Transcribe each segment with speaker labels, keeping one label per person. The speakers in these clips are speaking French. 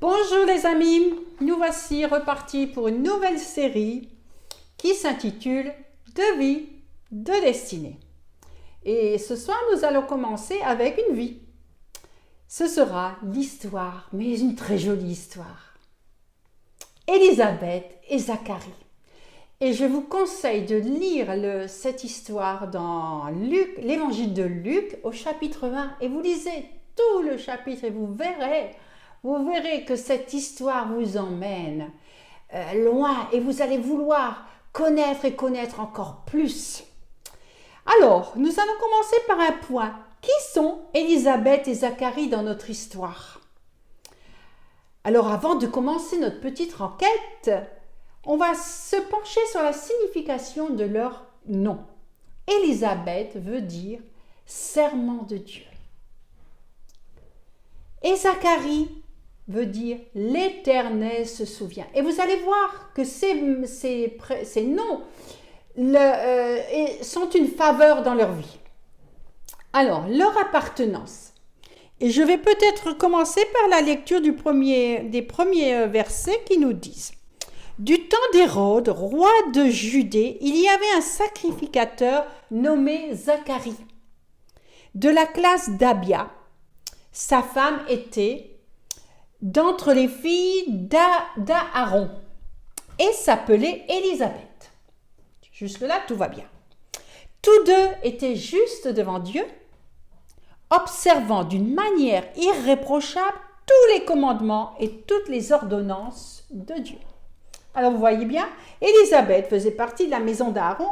Speaker 1: Bonjour les amis, nous voici repartis pour une nouvelle série qui s'intitule « De vie, de destinée ». Et ce soir, nous allons commencer avec une vie. Ce sera l'histoire, mais une très jolie histoire. Élisabeth et Zacharie. Et je vous conseille de lire cette histoire dans l'évangile de Luc au chapitre 1. Et vous lisez tout le chapitre et vous verrez que cette histoire vous emmène loin et vous allez vouloir connaître et connaître encore plus. Alors, nous allons commencer par un point. Qui sont Élisabeth et Zacharie dans notre histoire? Alors, avant de commencer notre petite enquête, on va se pencher sur la signification de leur nom. Élisabeth veut dire « serment de Dieu ». Et Zacharie veut dire « l'Éternel se souvient ». Et vous allez voir que ces noms sont une faveur dans leur vie. Alors, leur appartenance. Et je vais peut-être commencer par la lecture des premiers versets qui nous disent « Du temps d'Hérode, roi de Judée, il y avait un sacrificateur nommé Zacharie, de la classe d'Abia. Sa femme était d'entre les filles d'Aaron et s'appelait Élisabeth. » Jusque-là, tout va bien. Tous deux étaient justes devant Dieu, observant d'une manière irréprochable tous les commandements et toutes les ordonnances de Dieu. Alors vous voyez bien, Élisabeth faisait partie de la maison d'Aaron.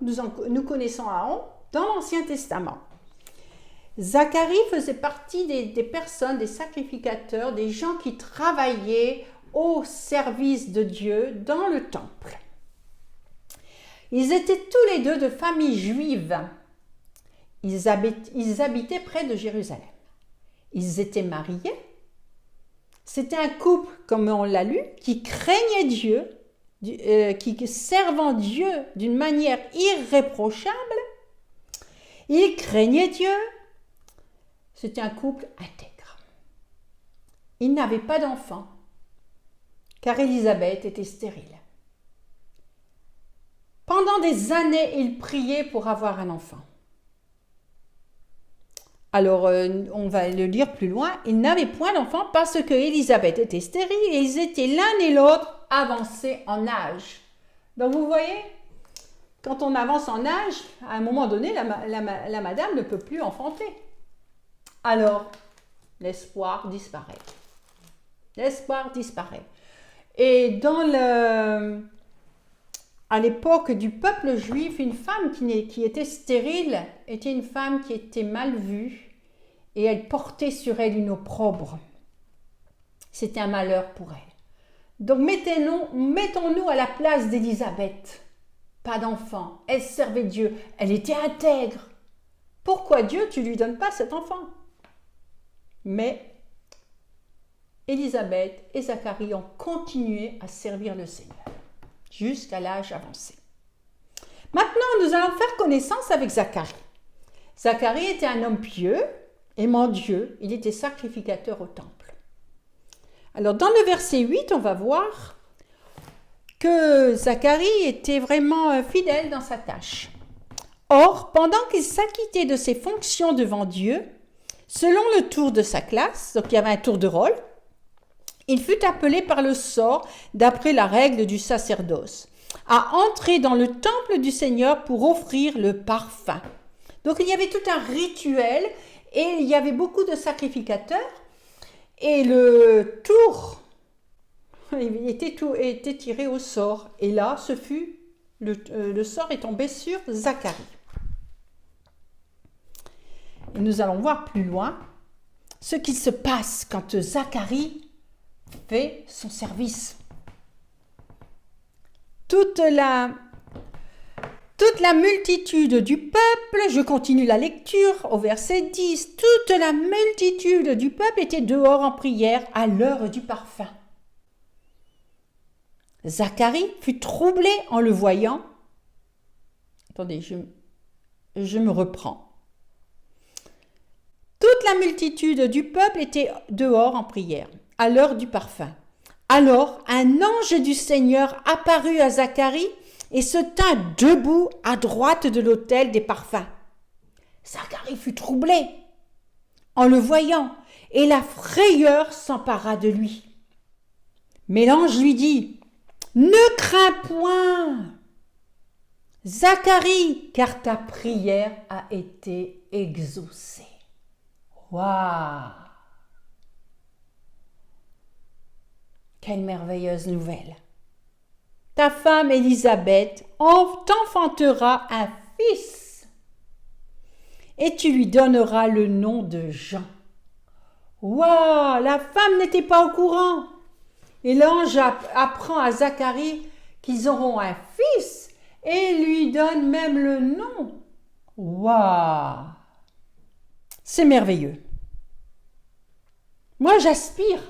Speaker 1: Nous connaissons Aaron dans l'Ancien Testament. Zacharie faisait partie des personnes, des sacrificateurs, des gens qui travaillaient au service de Dieu dans le temple. Ils étaient tous les deux de famille juive. Ils habitaient près de Jérusalem. Ils étaient mariés. C'était un couple, comme on l'a lu, qui craignait Dieu, qui servant Dieu d'une manière irréprochable. Ils craignaient Dieu. C'était un couple intègre. Ils n'avaient pas d'enfants, car Élisabeth était stérile. Pendant des années, ils priaient pour avoir un enfant. Alors, on va le lire plus loin. Ils n'avaient point d'enfant parce que Élisabeth était stérile et ils étaient l'un et l'autre avancés en âge. Donc, vous voyez, quand on avance en âge, à un moment donné, la madame ne peut plus enfanter. Alors, l'espoir disparaît. L'espoir disparaît. Et à l'époque du peuple juif, une femme qui était stérile était une femme qui était mal vue et elle portait sur elle une opprobre. C'était un malheur pour elle. Donc mettons-nous à la place d'Élisabeth. Pas d'enfant, elle servait Dieu, elle était intègre. Pourquoi Dieu, tu ne lui donnes pas cet enfant? Mais Élisabeth et Zacharie ont continué à servir le Seigneur jusqu'à l'âge avancé. Maintenant, nous allons faire connaissance avec Zacharie. Zacharie était un homme pieux, aimant Dieu. Il était sacrificateur au temple. Alors, dans le verset 8, on va voir que Zacharie était vraiment fidèle dans sa tâche. Or, pendant qu'il s'acquittait de ses fonctions devant Dieu, selon le tour de sa classe, donc il y avait un tour de rôle, il fut appelé par le sort, d'après la règle du sacerdoce, à entrer dans le temple du Seigneur pour offrir le parfum. Donc il y avait tout un rituel et il y avait beaucoup de sacrificateurs et le tour était tiré au sort. Et là, le sort est tombé sur Zacharie. Et nous allons voir plus loin ce qu'il se passe quand Zacharie fait son service. Toute la multitude du peuple, je continue la lecture au verset 10, toute la multitude du peuple était dehors en prière à l'heure du parfum. Zacharie fut troublé en le voyant. Attendez, je me reprends. Toute la multitude du peuple était dehors en prière. à l'heure du parfum. Alors un ange du Seigneur apparut à Zacharie et se tint debout à droite de l'autel des parfums. Zacharie fut troublé en le voyant, et la frayeur s'empara de lui. Mais l'ange lui dit, « Ne crains point, Zacharie, car ta prière a été exaucée. » Waouh! Quelle merveilleuse nouvelle! Ta femme Élisabeth t'enfantera un fils, et tu lui donneras le nom de Jean. Waouh! La femme n'était pas au courant. Et l'ange apprend à Zacharie qu'ils auront un fils et lui donne même le nom. Waouh! C'est merveilleux. Moi, j'aspire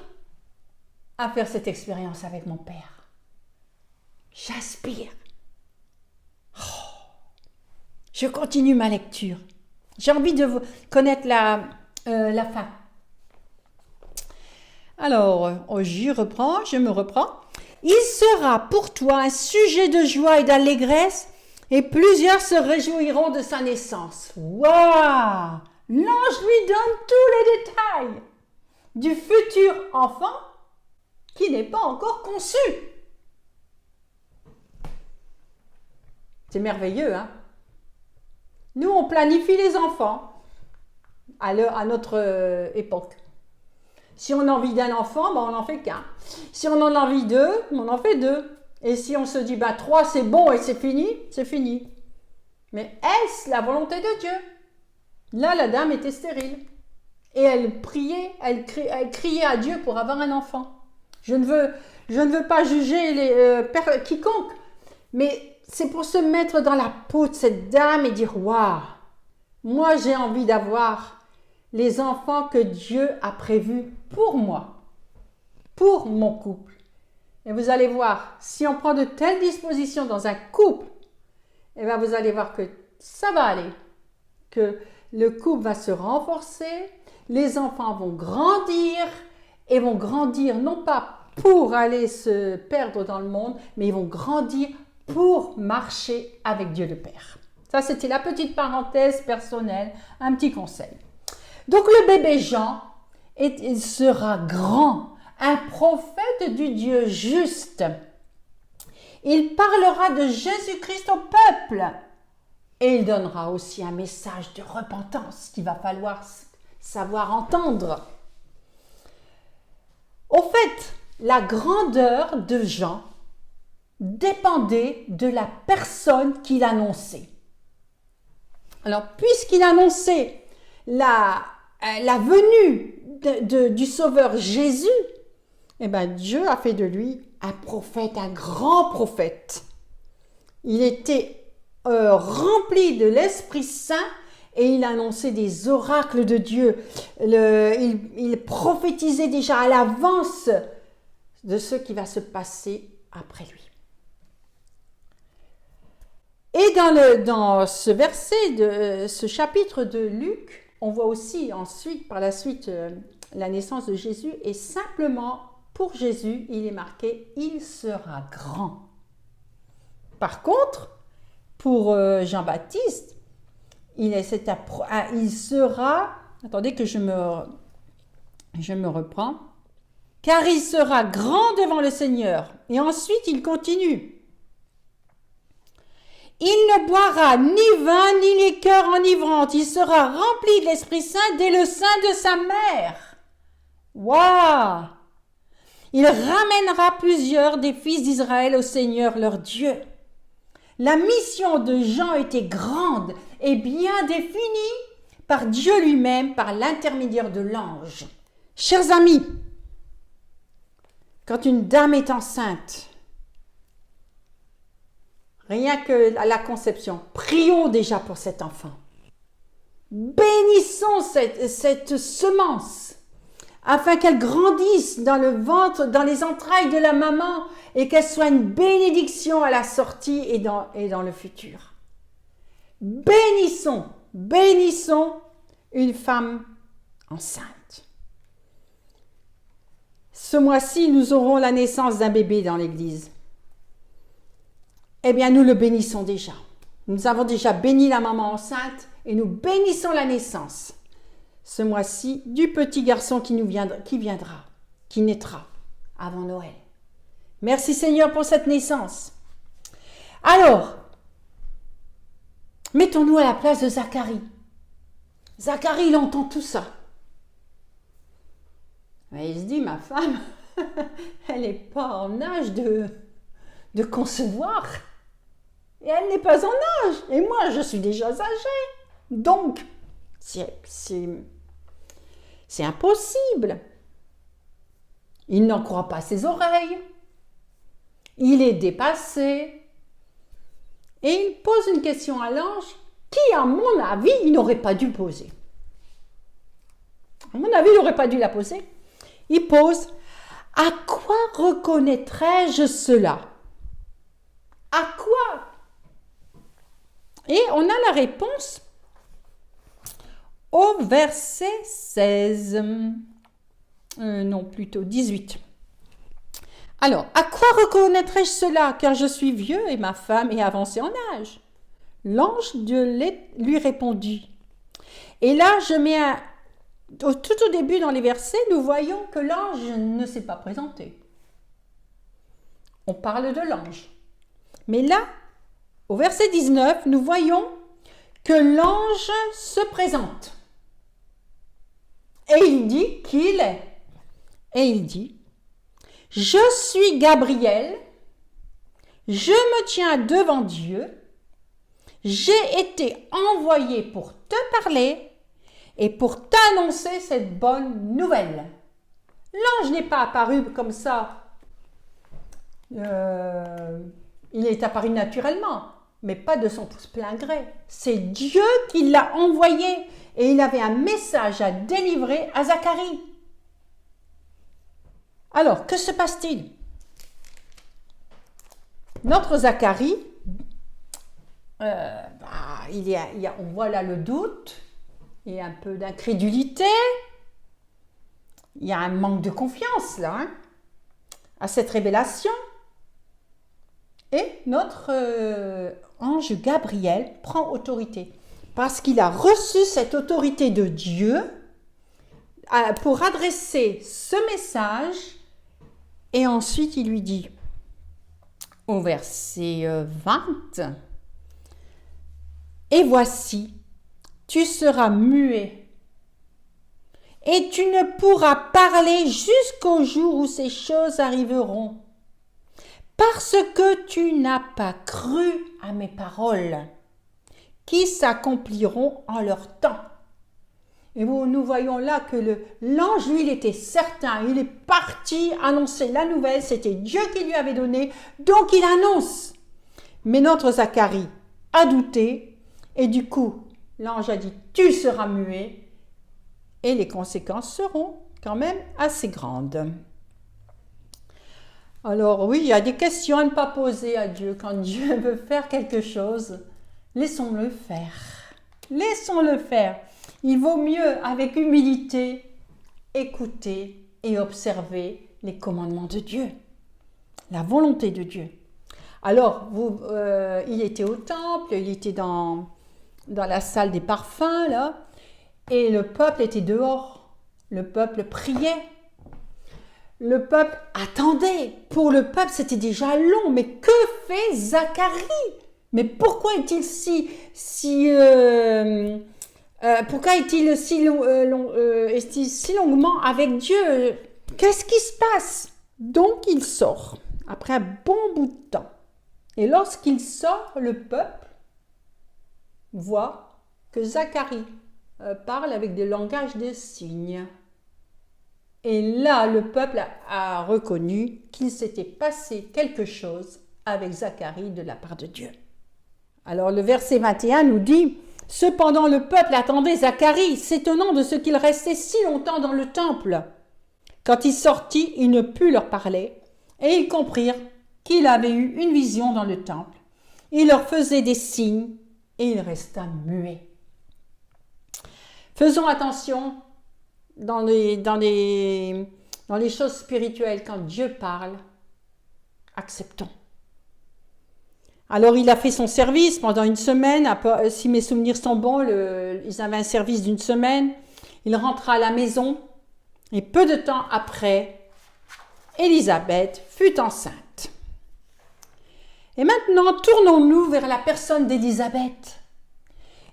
Speaker 1: à faire cette expérience avec mon père. J'aspire. Je continue ma lecture. J'ai envie de connaître la fin. Alors, je me reprends. Il sera pour toi un sujet de joie et d'allégresse, et plusieurs se réjouiront de sa naissance. Waouh! L'ange lui donne tous les détails du futur enfant qui n'est pas encore conçu. C'est merveilleux, hein? Nous, on planifie les enfants à notre époque. Si on a envie d'un enfant, on n'en fait qu'un. Si on en a envie deux, on en fait deux. Et si on se dit, 3 c'est bon et c'est fini, c'est fini. Mais est-ce la volonté de Dieu? Là, la dame était stérile. Et elle priait, elle criait à Dieu pour avoir un enfant. Je ne veux pas juger quiconque, mais c'est pour se mettre dans la peau de cette dame et dire, waouh, moi j'ai envie d'avoir les enfants que Dieu a prévus pour moi, pour mon couple. Et vous allez voir, si on prend de telles dispositions dans un couple, vous allez voir que ça va aller, que le couple va se renforcer, les enfants vont grandir, et vont grandir non pas pour aller se perdre dans le monde, mais ils vont grandir pour marcher avec Dieu le Père. Ça, c'était la petite parenthèse personnelle, un petit conseil. Donc le bébé Jean, il sera grand, un prophète du Dieu juste. Il parlera de Jésus-Christ au peuple et il donnera aussi un message de repentance qu'il va falloir savoir entendre. Au fait, la grandeur de Jean dépendait de la personne qu'il annonçait. Alors, puisqu'il annonçait la venue du Sauveur Jésus, Dieu a fait de lui un prophète, un grand prophète. Il était rempli de l'Esprit Saint et il annonçait des oracles de Dieu. Il prophétisait déjà à l'avance de ce qui va se passer après lui. Et dans ce verset, de ce chapitre de Luc, on voit aussi ensuite, par la suite, la naissance de Jésus. Et simplement, pour Jésus, il est marqué « Il sera grand ». Par contre, pour Jean-Baptiste, il sera... Attendez que je me reprends. « Car il sera grand devant le Seigneur ». Et ensuite, il continue. « Il ne boira ni vin ni liqueur enivrante. Il sera rempli de l'Esprit Saint dès le sein de sa mère. » Waouh! Il ramènera plusieurs des fils d'Israël au Seigneur leur Dieu. La mission de Jean était grande et bien définie par Dieu lui-même, par l'intermédiaire de l'ange. Chers amis, quand une dame est enceinte, rien que à la conception, prions déjà pour cet enfant. Bénissons cette semence afin qu'elle grandisse dans le ventre, dans les entrailles de la maman et qu'elle soit une bénédiction à la sortie et dans le futur. Bénissons une femme enceinte. ce mois-ci, nous aurons la naissance d'un bébé dans l'église. Eh bien, nous le bénissons déjà. Nous avons déjà béni la maman enceinte et nous bénissons la naissance, ce mois-ci, du petit garçon qui naîtra avant Noël. Merci Seigneur pour cette naissance. Alors, mettons-nous à la place de Zacharie. Zacharie, il entend tout ça. Mais il se dit, ma femme, elle n'est pas en âge de concevoir. Et elle n'est pas en âge. Et moi, je suis déjà âgée. Donc, c'est impossible. Il n'en croit pas ses oreilles. Il est dépassé. Et il pose une question à l'ange qui, à mon avis, il n'aurait pas dû poser. À mon avis, il n'aurait pas dû la poser. Il pose, à quoi reconnaîtrais-je cela? À quoi? Et on a la réponse au verset 16. Non, plutôt 18. Alors, à quoi reconnaîtrais-je cela? Car je suis vieux et ma femme est avancée en âge. L'ange lui répondit. Et là, tout au début dans les versets, nous voyons que l'ange ne s'est pas présenté. On parle de l'ange. Mais là, au verset 19, nous voyons que l'ange se présente. Et il dit qui il est. Et il dit, je suis Gabriel, je me tiens devant Dieu, j'ai été envoyé pour te parler et pour t'annoncer cette bonne nouvelle. L'ange n'est pas apparu comme ça. Il est apparu naturellement, mais pas de son plein gré. C'est Dieu qui l'a envoyé et il avait un message à délivrer à Zacharie. Alors, que se passe-t-il? Notre Zacharie, on voit là le doute, il y a un peu d'incrédulité, il y a un manque de confiance là, à cette révélation. Et notre ange Gabriel prend autorité, parce qu'il a reçu cette autorité de Dieu pour adresser ce message. Et ensuite, il lui dit, au verset 20, « Et voici, tu seras muet, et tu ne pourras parler jusqu'au jour où ces choses arriveront, parce que tu n'as pas cru à mes paroles, qui s'accompliront en leur temps. » Et nous voyons là que l'ange, lui, il était certain. Il est parti annoncer la nouvelle. C'était Dieu qui lui avait donné. Donc, il annonce. Mais notre Zacharie a douté. Et du coup, l'ange a dit, tu seras muet. Et les conséquences seront quand même assez grandes. Alors oui, il y a des questions à ne pas poser à Dieu. Quand Dieu veut faire quelque chose, laissons-le faire. Laissons-le faire. Il vaut mieux, avec humilité, écouter et observer les commandements de Dieu, la volonté de Dieu. Alors, il était au temple, il était dans la salle des parfums, là, et le peuple était dehors. Le peuple priait. Le peuple attendait. Pour le peuple, c'était déjà long. Mais que fait Zacharie? Mais pourquoi est-il pourquoi est-il si longuement avec Dieu? Qu'est-ce qui se passe? Donc il sort, après un bon bout de temps. Et lorsqu'il sort, le peuple voit que Zacharie parle avec des langages de signes. Et là, le peuple a reconnu qu'il s'était passé quelque chose avec Zacharie de la part de Dieu. Alors le verset 21 nous dit, « Cependant le peuple attendait Zacharie, s'étonnant de ce qu'il restait si longtemps dans le temple. Quand il sortit, il ne put leur parler, et ils comprirent qu'il avait eu une vision dans le temple. Il leur faisait des signes, et il resta muet. » Faisons attention dans les dans les choses spirituelles, quand Dieu parle, acceptons. Alors il a fait son service pendant une semaine, si mes souvenirs sont bons, ils avaient un service d'une semaine, il rentra à la maison et peu de temps après, Élisabeth fut enceinte. Et maintenant, tournons-nous vers la personne d'Élisabeth.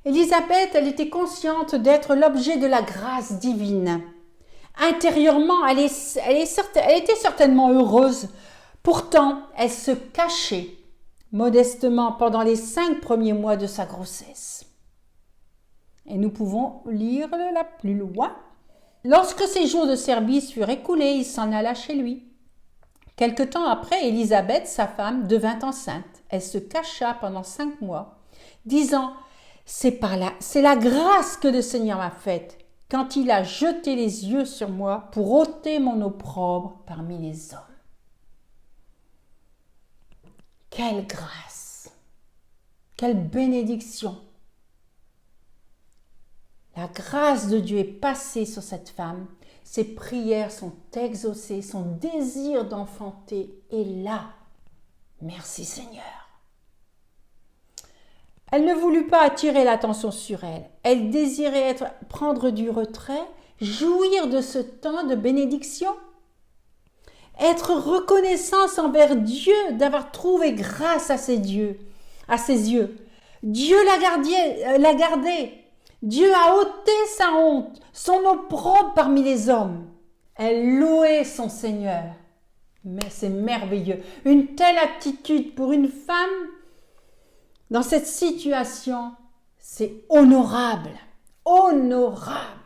Speaker 1: Élisabeth, elle était consciente d'être l'objet de la grâce divine. Intérieurement, elle était certainement heureuse. Pourtant, elle se cachait modestement pendant les 5 premiers mois de sa grossesse. Et nous pouvons lire là plus loin. Lorsque ses jours de service furent écoulés, il s'en alla chez lui. Quelque temps après, Élisabeth, sa femme, devint enceinte. Elle se cacha pendant 5 mois, disant « C'est la grâce que le Seigneur m'a faite, quand il a jeté les yeux sur moi pour ôter mon opprobre parmi les hommes. » Quelle grâce! Quelle bénédiction! La grâce de Dieu est passée sur cette femme. Ses prières sont exaucées, son désir d'enfanter est là. Merci Seigneur. Elle ne voulut pas attirer l'attention sur elle. Elle désirait prendre du retrait, jouir de ce temps de bénédiction. Être reconnaissante envers Dieu d'avoir trouvé grâce à ses yeux. Dieu l'a gardée. Dieu a ôté sa honte, son opprobre parmi les hommes. Elle louait son Seigneur. Mais c'est merveilleux. Une telle attitude pour une femme dans cette situation, c'est honorable. Honorable.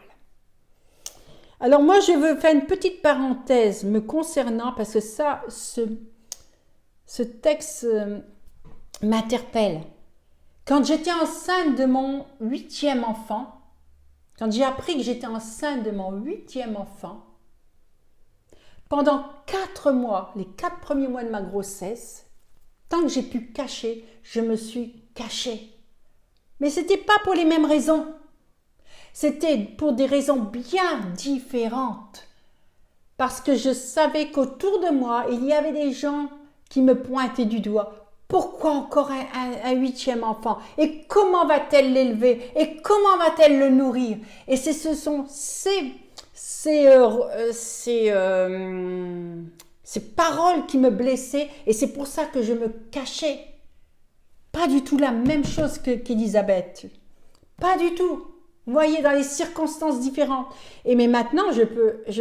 Speaker 1: Alors moi, je veux faire une petite parenthèse me concernant parce que ce texte m'interpelle. Quand j'étais enceinte de mon 8e enfant, quand j'ai appris que j'étais enceinte de mon 8e enfant, pendant 4 mois, les 4 premiers mois de ma grossesse, tant que j'ai pu cacher, je me suis cachée. Mais ce n'était pas pour les mêmes raisons. C'était pour des raisons bien différentes. Parce que je savais qu'autour de moi, il y avait des gens qui me pointaient du doigt. Pourquoi encore un 8e enfant? Et comment va-t-elle l'élever? Et comment va-t-elle le nourrir? Et ce sont ces paroles qui me blessaient. Et c'est pour ça que je me cachais. Pas du tout la même chose qu'Élisabeth. Pas du tout. Vous voyez, dans les circonstances différentes. Mais maintenant, je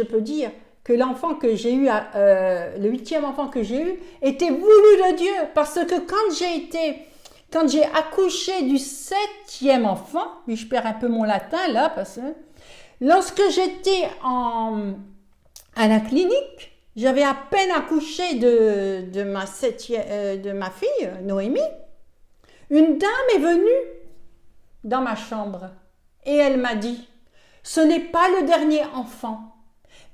Speaker 1: peux dire que l'enfant que j'ai eu, le 8e enfant que j'ai eu, était voulu de Dieu. Parce que quand j'ai accouché du 7e enfant, puis je perds un peu mon latin là, parce que lorsque j'étais à la clinique, j'avais à peine accouché de ma fille, Noémie. Une dame est venue dans ma chambre et elle m'a dit « Ce n'est pas le dernier enfant.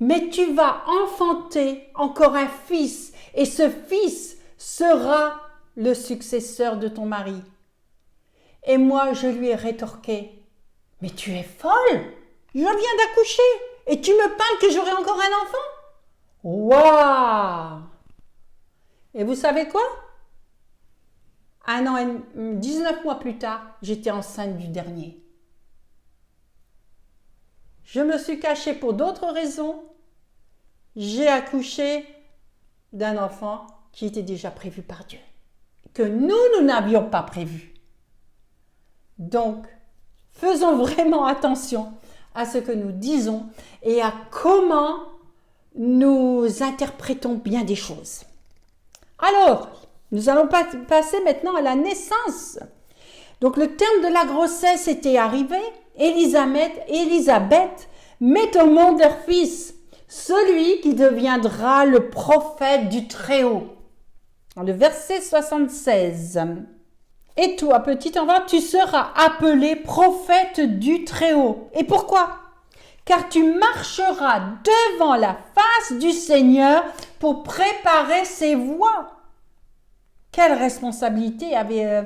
Speaker 1: Mais tu vas enfanter encore un fils, et ce fils sera le successeur de ton mari. » Et moi, je lui ai rétorqué, « Mais tu es folle! Je viens d'accoucher, et tu me parles que j'aurai encore un enfant? » Waouh! Et vous savez quoi? 19 mois plus tard, j'étais enceinte du dernier. Je me suis cachée pour d'autres raisons. J'ai accouché d'un enfant qui était déjà prévu par Dieu, que nous n'avions pas prévu. Donc, faisons vraiment attention à ce que nous disons et à comment nous interprétons bien des choses. Alors, nous allons passer maintenant à la naissance. Donc, le terme de la grossesse était arrivé. Élisabeth met au monde leur fils, celui qui deviendra le prophète du Très-Haut. Dans le verset 76. Et toi, petit enfant, tu seras appelé prophète du Très-Haut. Et pourquoi? Car tu marcheras devant la face du Seigneur pour préparer ses voies. Quelle responsabilité avait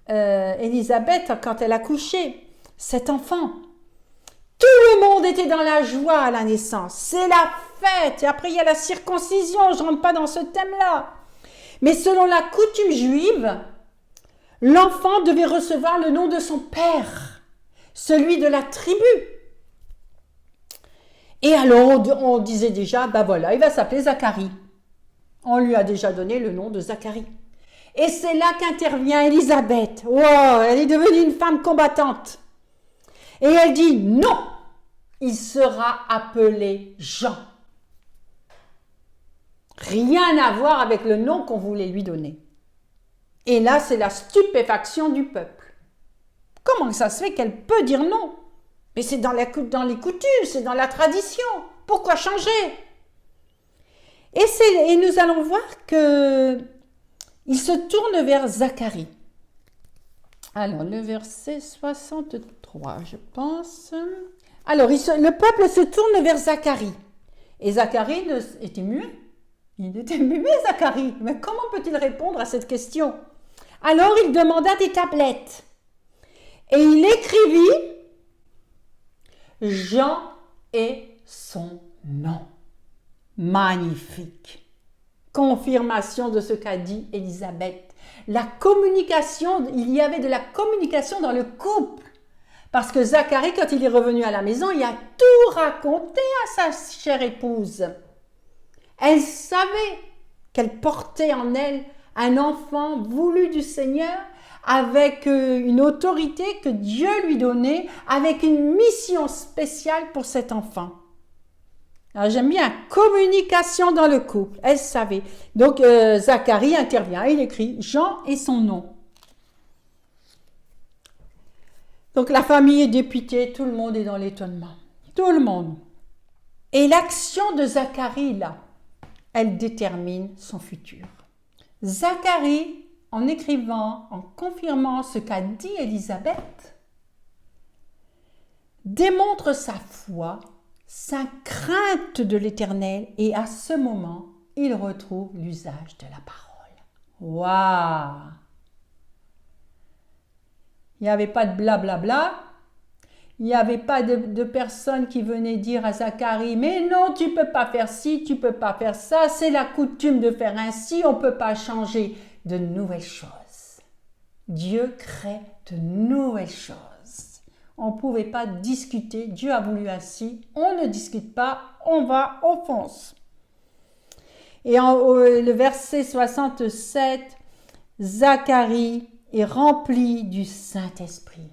Speaker 1: Élisabeth quand elle a couché cet enfant? Tout le monde était dans la joie à la naissance. C'est la fête. Et après, il y a la circoncision. Je ne rentre pas dans ce thème-là. Mais selon la coutume juive, l'enfant devait recevoir le nom de son père, celui de la tribu. Et alors, on disait déjà, ben voilà, il va s'appeler Zacharie. On lui a déjà donné le nom de Zacharie. Et c'est là qu'intervient Élisabeth. Wow, elle est devenue une femme combattante. Et elle dit, non, il sera appelé Jean. Rien à voir avec le nom qu'on voulait lui donner. Et là, c'est la stupéfaction du peuple. Comment ça se fait qu'elle peut dire non? Mais c'est dans les coutumes, c'est dans la tradition. Pourquoi changer? Et nous allons voir qu'il se tourne vers Zacharie. Alors, le verset 63, je pense. Alors, le peuple se tourne vers Zacharie. Et Zacharie était muet. Il était muet, Zacharie. Mais comment peut-il répondre à cette question? Alors, il demanda des tablettes. Et il écrivit Jean est son nom. Magnifique. Confirmation de ce qu'a dit Élisabeth. La communication, il y avait de la communication dans le couple. Parce que Zacharie, quand il est revenu à la maison, il a tout raconté à sa chère épouse. Elle savait qu'elle portait en elle un enfant voulu du Seigneur, avec une autorité que Dieu lui donnait, avec une mission spéciale pour cet enfant. Alors j'aime bien, communication dans le couple, elle savait. Donc Zacharie intervient, il écrit Jean et son nom. Donc la famille est dépitée, tout le monde est dans l'étonnement. Tout le monde. Et l'action de Zacharie, là, elle détermine son futur. Zacharie, en écrivant, en confirmant ce qu'a dit Élisabeth, démontre sa foi, sa crainte de l'Éternel, et à ce moment, il retrouve l'usage de la parole. Waouh! Il n'y avait pas de blablabla, il n'y avait pas de personnes qui venaient dire à Zacharie, mais non, tu ne peux pas faire ci, tu ne peux pas faire ça, c'est la coutume de faire ainsi, on ne peut pas changer de nouvelles choses. Dieu crée de nouvelles choses. On ne pouvait pas discuter, Dieu a voulu ainsi, on ne discute pas, on va, on fonce. Et le verset 67, Zacharie est rempli du Saint-Esprit.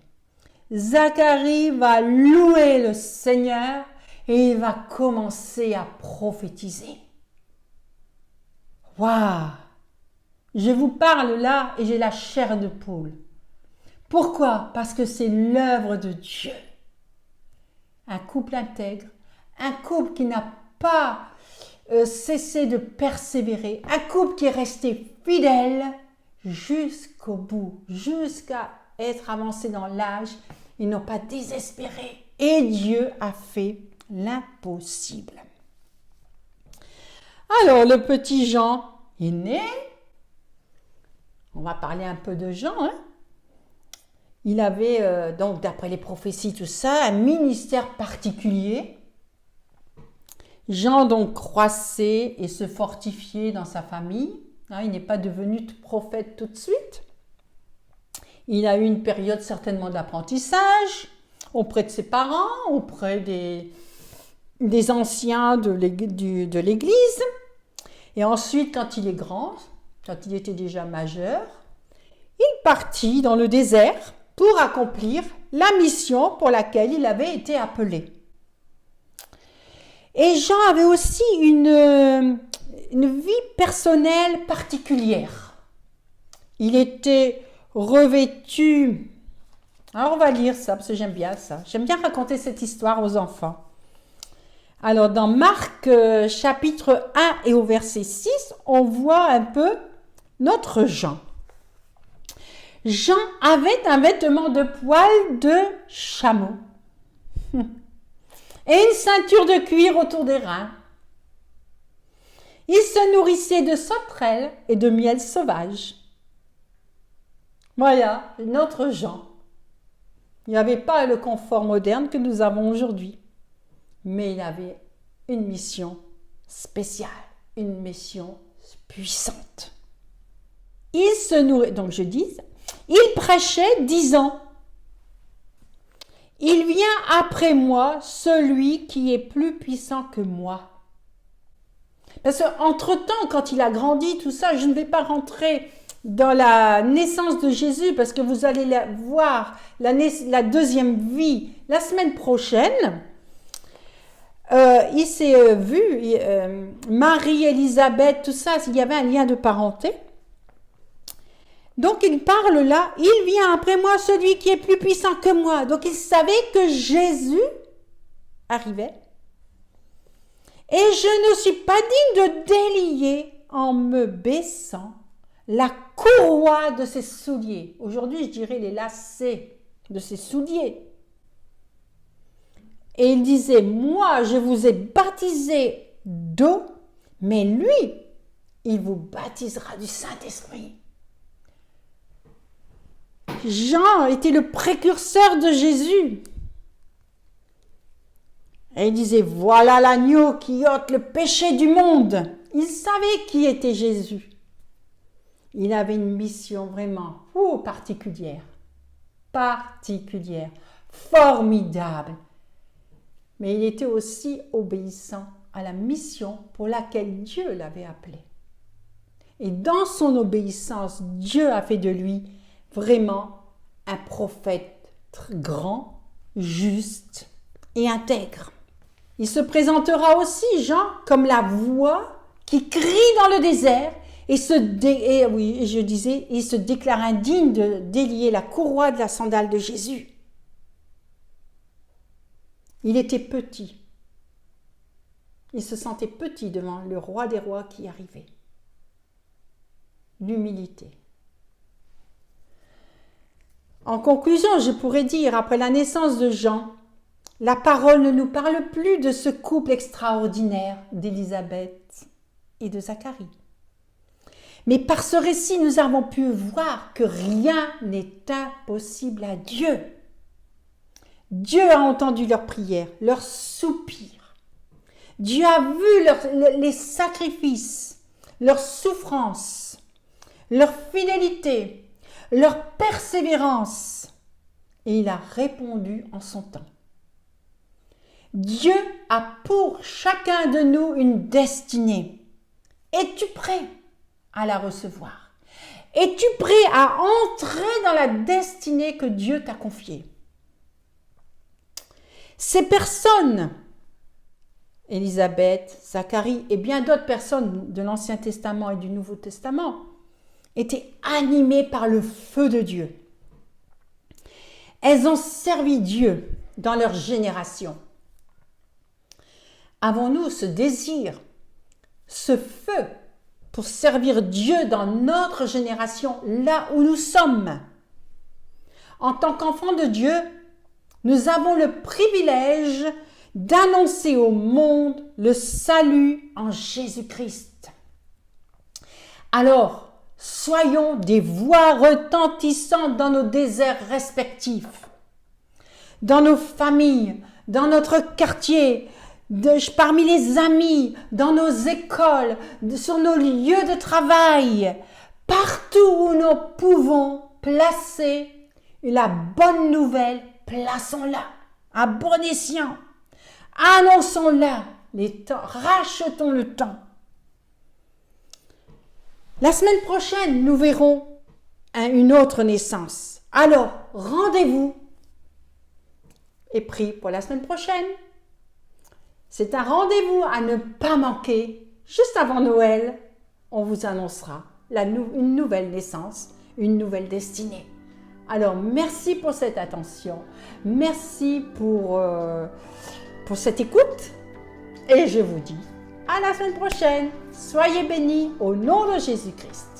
Speaker 1: Zacharie va louer le Seigneur et il va commencer à prophétiser. Waouh! Je vous parle là et j'ai la chair de poule. Pourquoi? Parce que c'est l'œuvre de Dieu. Un couple intègre, un couple qui n'a pas cessé de persévérer, un couple qui est resté fidèle jusqu'au bout, jusqu'à être avancé dans l'âge, ils n'ont pas désespéré. Et Dieu a fait l'impossible. Alors, le petit Jean est né. On va parler un peu de Jean. Hein? Il avait, donc d'après les prophéties, tout ça, un ministère particulier. Jean donc croissait et se fortifiait dans sa famille. Hein, il n'est pas devenu prophète tout de suite. Il a eu une période certainement d'apprentissage auprès de ses parents, auprès des anciens de l'Église. Et ensuite, quand il est grand, quand il était déjà majeur, il partit dans le désert pour accomplir la mission pour laquelle il avait été appelé. Et Jean avait aussi une vie personnelle particulière. Il était revêtu. Alors on va lire ça parce que j'aime bien ça. J'aime bien raconter cette histoire aux enfants. Alors dans Marc chapitre 1 et au verset 6, on voit un peu notre Jean. Jean avait un vêtement de poil de chameau et une ceinture de cuir autour des reins. Il se nourrissait de sauterelles et de miel sauvage. Voilà, notre Jean. Il n'y avait pas le confort moderne que nous avons aujourd'hui. Mais il avait une mission spéciale, une mission puissante. Il se nourrit, donc je dis, il prêchait disant, il vient après moi celui qui est plus puissant que moi. Parce qu'entre-temps, quand il a grandi, tout ça, je ne vais pas rentrer dans la naissance de Jésus parce que vous allez voir la deuxième vie la semaine prochaine. Il s'est vu, Marie, Élisabeth, tout ça, il y avait un lien de parenté. Donc il parle là, il vient après moi celui qui est plus puissant que moi. Donc il savait que Jésus arrivait. Et je ne suis pas digne de délier en me baissant la courroie de ses souliers. Aujourd'hui, je dirais les lacets de ses souliers. Et il disait, moi, je vous ai baptisé d'eau, mais lui, il vous baptisera du Saint-Esprit. Jean était le précurseur de Jésus. Et il disait, voilà l'agneau qui ôte le péché du monde. Il savait qui était Jésus. Il avait une mission vraiment particulière, formidable. Mais il était aussi obéissant à la mission pour laquelle Dieu l'avait appelé. Et dans son obéissance, Dieu a fait de lui vraiment un prophète grand, juste et intègre. Il se présentera aussi, Jean, comme la voix qui crie dans le désert il se déclare indigne de délier la courroie de la sandale de Jésus. Il était petit. Il se sentait petit devant le roi des rois qui arrivait. L'humilité. En conclusion, je pourrais dire, après la naissance de Jean, la parole ne nous parle plus de ce couple extraordinaire d'Élisabeth et de Zacharie. Mais par ce récit, nous avons pu voir que rien n'est impossible à Dieu. Dieu a entendu leurs prières, leurs soupirs. Dieu a vu les sacrifices, leurs souffrances, leur fidélité, leur persévérance. Et il a répondu en son temps. Dieu a pour chacun de nous une destinée. Es-tu prêt à la recevoir? Es-tu prêt à entrer dans la destinée que Dieu t'a confiée? Ces personnes, Élisabeth, Zacharie et bien d'autres personnes de l'Ancien Testament et du Nouveau Testament, étaient animées par le feu de Dieu. Elles ont servi Dieu dans leur génération. Avons-nous ce désir, ce feu pour servir Dieu dans notre génération, là où nous sommes? En tant qu'enfants de Dieu, nous avons le privilège d'annoncer au monde le salut en Jésus-Christ. Alors, soyons des voix retentissantes dans nos déserts respectifs, dans nos familles, dans notre quartier, parmi les amis, dans nos écoles, sur nos lieux de travail, partout où nous pouvons placer la bonne nouvelle, plaçons-la à bon escient. Annonçons-la, rachetons le temps. La semaine prochaine, nous verrons une autre naissance. Alors, rendez-vous est pris pour la semaine prochaine. C'est un rendez-vous à ne pas manquer. Juste avant Noël, on vous annoncera une nouvelle naissance, une nouvelle destinée. Alors, merci pour cette attention. Merci pour cette écoute. Et je vous dis à la semaine prochaine. Soyez bénis au nom de Jésus-Christ.